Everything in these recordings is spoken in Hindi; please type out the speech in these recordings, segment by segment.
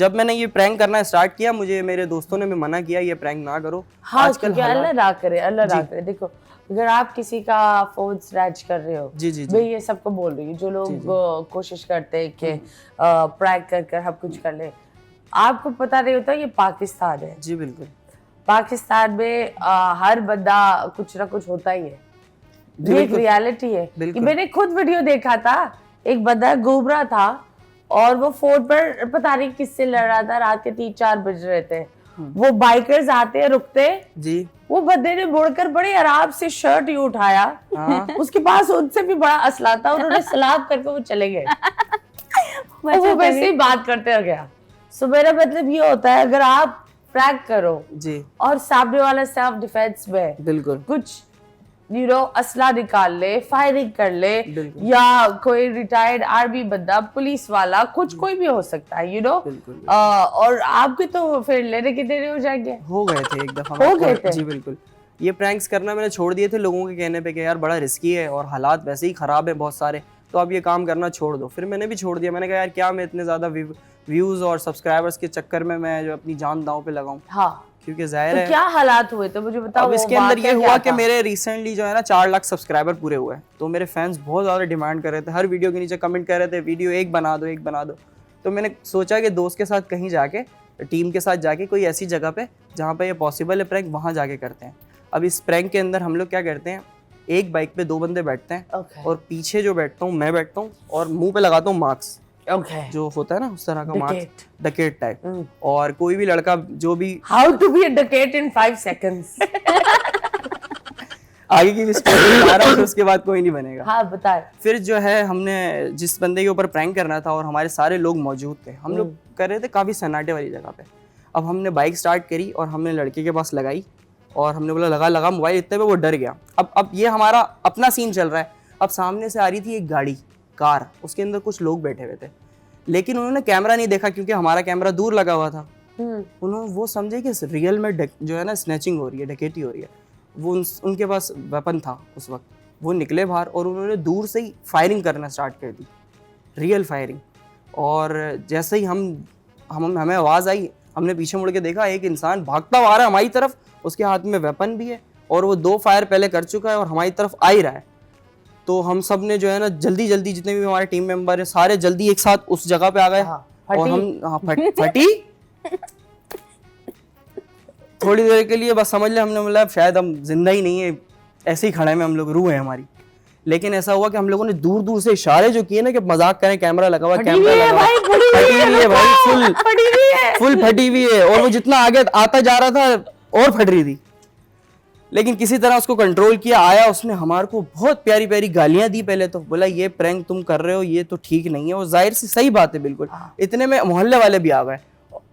जब मैंने ये प्रैंक करना स्टार्ट किया, मुझे मेरे दोस्तों ने भी मना किया ये प्रैंक ना करो। हाँ, आजकल अल्लाह ना करे, अल्लाह ना करे। देखो अगर आप किसी का फोन स्नैच कर रहे हो, जी जी जी, मैं ये सबको बोल रही हूँ जो लोग कोशिश करते हैं कि प्रैंक कर हम कुछ कर ले, आपको पता नहीं होता ये पाकिस्तान है। जी बिल्कुल, पाकिस्तान में हर बंदा कुछ ना कुछ होता ही है, ये एक रियलिटी है। मैंने खुद वीडियो देखा था, एक बंदा घूम रहा था और वो फोन पर पता नहीं किससे लड़ रहा था, रात के 3-4 बज रहे थे, वो बाइकर्स आते हैं रुकते जी, वो बंदे ने मुड़कर बड़े आराम से शर्ट ही उठाया, उसके पास उनसे भी बड़ा असला था, उन्होंने सलाम करके वो चले गए। वो वैसे ही बात करते रह गया। सो मेरा मतलब ये होता है अगर आप प्रैंक करो जी और सामने वाला सेल्फ डिफेंस में बिल्कुल कुछ असला निकाल ले, फायरिंग कर ले, या कोई रिटायर्ड आर्मी बंदा, पुलिस वाला, कुछ कोई भी हो सकता है और आपके तो फिर लेने के देने हो जाएंगे। हो गए थे एक दफा, हो गए थे जी बिल्कुल। ये प्रैंक्स करना मैंने छोड़ दिए थे लोगों के कहने पे कि यार बड़ा रिस्की है और हालात वैसे ही खराब है बहुत सारे, तो आप ये काम करना छोड़ दो। फिर मैंने भी छोड़ दिया, मैंने कहा यार क्या मैं इतने ज्यादा व्यूज और सब्सक्राइबर्स के चक्कर में मैं जो अपनी जान दांव पे लगाऊं। हाँ, क्योंकि जाहिर है। क्या हालात हुए तो मुझे बताओ। अब इसके अंदर ये हुआ कि मेरे रिसेंटली जो है ना 4 लाख सब्सक्राइबर पूरे हुए, तो मेरे फैंस बहुत ज़्यादा डिमांड कर रहे थे, हर वीडियो के नीचे कमेंट कर रहे थे वीडियो एक बना दो, एक बना दो। तो मैंने सोचा कि दोस्त के साथ कहीं जाके, टीम के साथ जाके कोई ऐसी जगह पे जहाँ पे ये पॉसिबल है प्रैंक, वहाँ जाके करते हैं। अब इस प्रैंक के अंदर हम लोग क्या करते हैं, एक बाइक पे 2 बंदे बैठते हैं और पीछे जो बैठता हूँ मैं बैठता हूँ और मुँह पे लगाता हूँ मास्क, जो होता है ना उस तरह का मास्क, डकैत टाइप। और कोई भी लड़का जो भी हाउ टू बी अ डकैत इन 5 सेकंड्स आगे की स्टोरी बता रहा हूं, उसके बाद कोई नहीं बनेगा। हाँ बताए। फिर जो है हमने जिस बंदे के ऊपर प्रैंक करना था और हमारे सारे लोग मौजूद थे, हम लोग कर रहे थे काफी सन्नाटे वाली जगह पे। अब हमने बाइक स्टार्ट करी और हमने लड़के के पास लगाई और हमने बोला लगा लगा मोबाइल, इतने में वो डर गया। अब ये हमारा अपना सीन चल रहा है। अब सामने से आ रही थी एक गाड़ी, कार, उसके अंदर कुछ लोग बैठे हुए थे, लेकिन उन्होंने कैमरा नहीं देखा क्योंकि हमारा कैमरा दूर लगा हुआ था। उन्होंने वो समझे कि रियल में जो है ना स्नैचिंग हो रही है, डकैती हो रही है। वो उनके पास वेपन था उस वक्त, वो निकले बाहर और उन्होंने दूर से ही फायरिंग करना स्टार्ट कर दी, रियल फायरिंग। और जैसे ही हमें आवाज़ आई, हमने पीछे मुड़ के देखा, एक इंसान भागता हुआ आ रहा है हमारी तरफ, उसके हाथ में वेपन भी है और वो 2 फायर पहले कर चुका है और हमारी तरफ आ ही रहा है। तो हम सब ने जो है ना जल्दी जल्दी, जितने भी हमारे टीम मेंबर हैं सारे जल्दी एक साथ उस जगह पे आ गए। और हम फटी थोड़ी देर के लिए, बस समझ ले हमने बोला शायद हम जिंदा ही नहीं है, ऐसे ही खड़े में हम लोग, रूह है हमारी। लेकिन ऐसा हुआ कि हम लोगों ने दूर दूर से इशारे जो किए ना कि मजाक करें, कैमरा लगा हुआ, कैमरा लगा हुआ, फटी हुई है भाई, फुल फटी हुई है। और वो जितना आगे आता जा रहा था और फट रही थी, लेकिन किसी तरह उसको कंट्रोल किया। आया, उसने हमारे को बहुत प्यारी प्यारी गालियां दी। पहले तो बोला ये प्रैंक तुम कर रहे हो, ये तो ठीक नहीं है। वो जाहिर सी सही बात है बिल्कुल। इतने में मोहल्ले वाले भी आ गए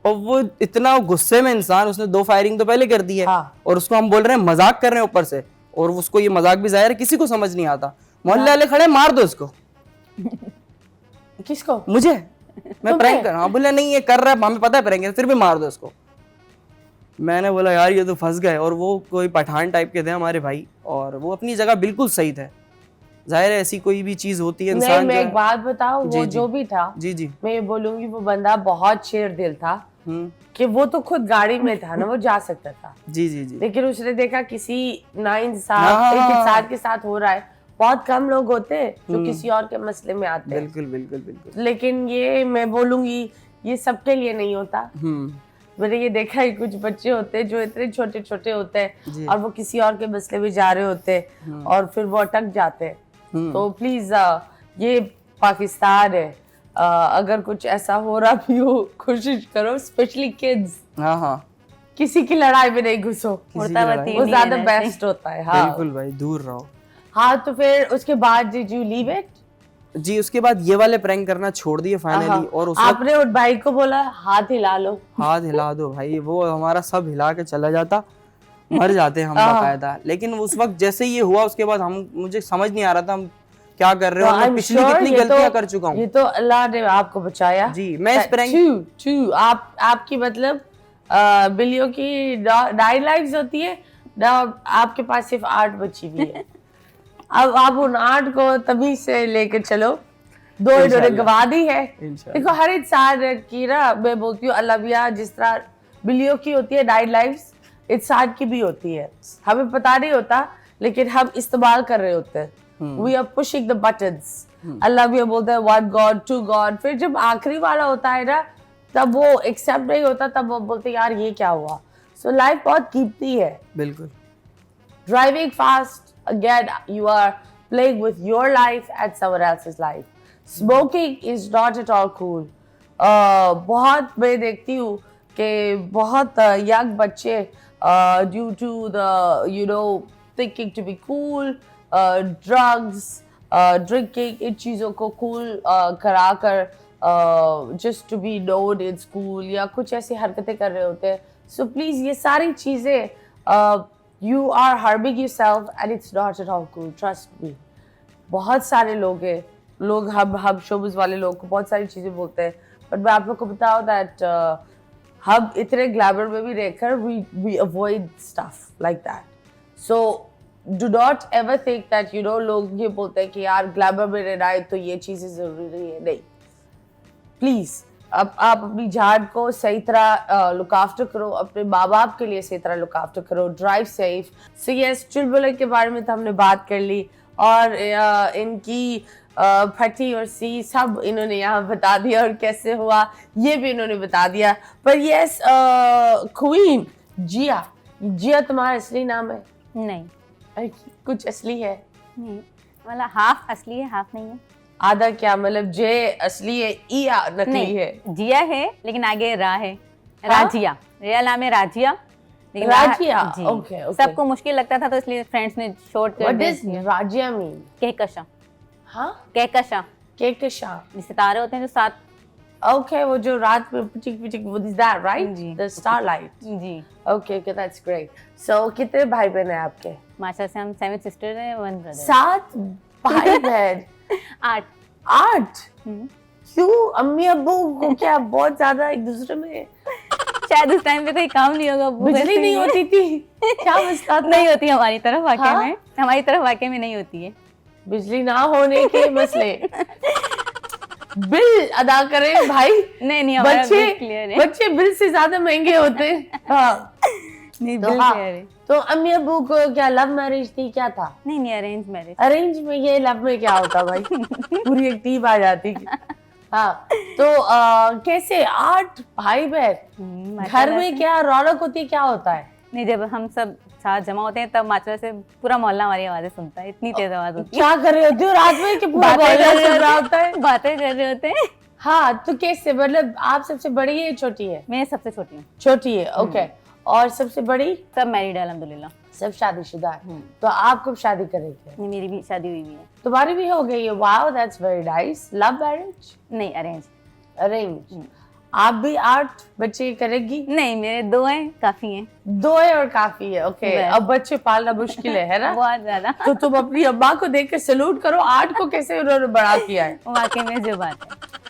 और वो इतना गुस्से में इंसान, उसने 2 फायरिंग तो पहले कर दी है और उसको हम बोल रहे हैं मजाक कर रहे हैं ऊपर से, और उसको ये मजाक भी जाहिर है किसी को समझ नहीं आता। मोहल्ले वाले खड़े, मार दो इसको। किसको? मुझे। मैं प्रैंक कर रहा हूँ। बोले नहीं ये कर रहा है, हमें पता है प्रैंक है, फिर भी मार दो इसको। मैंने बोला यार ये तो फंस गए। और वो कोई पठान टाइप के थे हमारे भाई, और वो अपनी जगह बिल्कुल सही थे। जाहिर है ऐसी कोई भी चीज होती है इंसान। मैं एक बात बताऊं, वो जो भी था, जी मैं ये बोलूंगी वो बंदा बहुत शेर दिल था कि वो तो खुद गाड़ी में था ना, वो जा सकता था। जी जी जी। लेकिन उसने देखा किसी नाइंसाफ के साथ हो रहा है। बहुत कम लोग होते हैं जो किसी और के मसले में आते हैं। बिल्कुल बिल्कुल बिल्कुल। लेकिन ये मैं बोलूंगी ये सबके लिए नहीं होता। मैंने ये देखा है कुछ बच्चे होते हैं जो इतने छोटे छोटे होते हैं और वो किसी और के मसले में जा रहे होते हैं और फिर वो अटक जाते हैं। तो प्लीज ये पाकिस्तान है, अगर कुछ ऐसा हो रहा भी हो कोशिश करो, स्पेशली किड्स, किसी की लड़ाई में नहीं घुसो, वो ज्यादा बेस्ट होता है। हाँ बिल्कुल भाई, दूर रहो। हाँ तो फिर उसके बाद डिड यू लीव इट? जी उसके बाद ये वाले प्रैंक करना छोड़ दिए फाइनली। और आपने उस भाई को बोला हाथ हिला लो, हाथ हिला दो भाई, वो हमारा सब हिला के चला जाता, मर जाते हम बाकायदा। लेकिन उस वक्त जैसे ये हुआ उसके बाद मुझे समझ नहीं आ रहा था हम क्या कर रहे हो। मैं पिछली कितनी गलतियां कर चुका हूँ। ये तो अल्लाह ने आपको बचाया। जी मैं इस प्रैंक आपकी मतलब बिल्लियों की 9 लाइव्स होती है ना, आपके पास सिर्फ 8 बची हुई है। अब आप उन 8 को तभी से लेकर चलो 2 इन्होंने गवा दी है। देखो हर इंसान की ना, मैं बोलती हूँ अलविया, जिस तरह बिल्लियों की होती है 9 लाइव्स, इंसान की भी होती है। हमें पता नहीं होता लेकिन हम इस्तेमाल कर रहे होते हैं। We are pushing the buttons. अल्लाह भी बोलता है 1 गॉड 2 गॉड, फिर जब आखिरी वाला होता है ना तब वो एक्सेप्ट नहीं होता, तब वो बोलते यार ये क्या हुआ। सो लाइफ बहुत कीमती है। बिल्कुल। Driving fast, again you are playing with your life and someone else's life. Smoking is not at all cool. बहुत मैं देखती हूँ कि बहुत young बच्चे due to the thinking to be cool, drugs, drinking, इन चीज़ों को cool कराकर just to be known in school या कुछ ऐसी हरकतें कर रहे होते हैं। So please ये सारी चीज़ें you are harming yourself and it's not at all cool, trust me. बहुत सारे लोग हैं, लोग हम शोबिज़ वाले लोग को बहुत सारी चीज़ें बोलते हैं, बट मैं आप लोग को बताऊँ that हम इतने ग्लैमर में भी रहकर we avoid stuff like that. So do not ever think that लोग ये बोलते हैं कि यार ग्लैमर में रहना है तो ये चीज़ें ज़रूरी है, नहीं। प्लीज़ अब आप अपनी जान को सही तरह लुक आफ्टर करो, अपने माँ बाप के लिए सही तरह लुक आफ्टर करो, ड्राइव सेफ। सो यस, चुलबुले के बारे में तो हमने बात कर ली और इनकी फटी और सी सब इन्होंने यहाँ बता दिया और कैसे हुआ ये भी इन्होंने बता दिया। पर यस, क्वीन जिया, जिया तुम्हारा असली नाम है? नहीं। कुछ असली है? नहीं, मतलब हाफ असली है हाफ नहीं है। आधा क्या मतलब, जे असली है ई नकली है? जिया है लेकिन आगे रा है, राजिया। रियल नाम है राजिया, लेकिन राजिया। ओके। सबको मुश्किल लगता था तो इसलिए फ्रेंड्स ने शॉर्ट कर दिया। What does Razia mean? कहकशा। हाँ, कहकशा। कहकशा सितारे होते हैं जो 7। ओके, वो जो रात में पिचिक पिचिक, वो is that right? The starlight. जी। Okay, that's great. सो कितने भाई बहन हैं आपके? माशाल्लाह से हम 7 सिस्टर हैं, 1 ब्रदर। 7 भाई बहन? 8? क्यों? अम्मी अब्बू को क्या बहुत ज्यादा एक दूसरे में? शायद उस टाइम पे कोई काम नहीं होगा, बिजली नहीं होती थी क्या मसला था? नहीं होती हमारी तरफ वाकई में, हमारी तरफ वाकई में नहीं होती है बिजली ना होने के मसले। बिल अदा करें भाई। नहीं हमारा बिल क्लियर है। बच्चे बिल से ज्यादा महंगे होते हैं। हाँ नहीं, बिल क्लियर है। तो अम्मी अब्बू को क्या लव मैरिज थी, क्या था? नहीं अरेंज मैरिज। अरेंज में ये लव में क्या होता भाई? पूरी एक टीम आ जाती। हाँ, तो कैसे 8 भाई बहन, घर में क्या रौनक होती है, क्या होता है? नहीं, जब हम सब साथ जमा होते हैं तब माशाल्लाह से पूरा मोहल्ला हमारी आवाजें सुनता है, इतनी तेज आवाज होती है। क्या कर रहे होते हो रात में कि पूरा मोहल्ला सुन रहा होता है? बातें कर रहे होते हैं। हाँ, तो कैसे, मतलब आप सबसे बड़ी है छोटी है? मैं सबसे छोटी हूँ। छोटी है, ओके। और सबसे बड़ी? सब मैरिड है अल्हम्दुलिल्लाह, सब शादीशुदा है। तो आप कब शादी करेंगे? नहीं, मेरी भी शादी हुई है। तुम्हारी भी हो गई है? Wow, that's very nice. Love marriage? नहीं, अरेंज। अरेंज। आप भी 8 बच्चे करेगी? नहीं, मेरे 2 हैं, काफी हैं। 2 है और काफी है, ओके। अब बच्चे पालना मुश्किल है ना? बहुत ज्यादा। तो तुम अपनी अम्मा को देख के सैल्यूट करो, 8 को कैसे उन्होंने बड़ा किया है। वाकई में जो बात है।